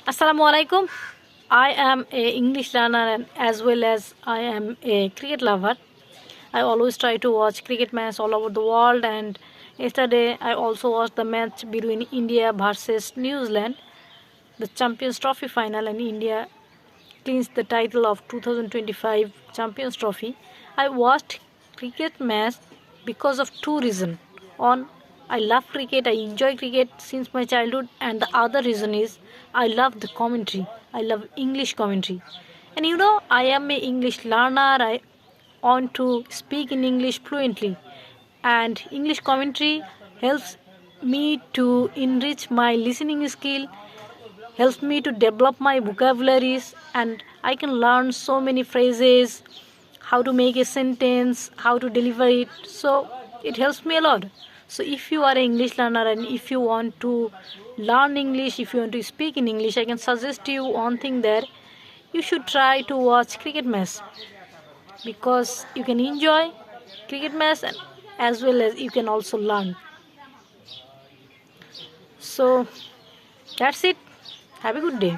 Assalamu alaikum. I am a English learner and as well as I am a cricket lover. I always try to watch cricket matches all over the world, and yesterday I also watched the match between India versus New Zealand, the Champions Trophy final, and India clinched the title of 2025 Champions Trophy. I watched cricket match because of two reasons. One, I love cricket, I enjoy cricket since my childhood, and the other reason is I love the commentary. I love English commentary. And I am a English learner. I want to speak in English fluently, and English commentary helps me to enrich my listening skill, helps me to develop my vocabularies, and I can learn so many phrases, how to make a sentence, how to deliver it. So it helps me a lot. So if you are an English learner and if you want to learn English, if you want to speak in English, I can suggest you one thing there. You should try to watch cricket match, because you can enjoy cricket match and as well as you can also learn. So that's it. Have a good day.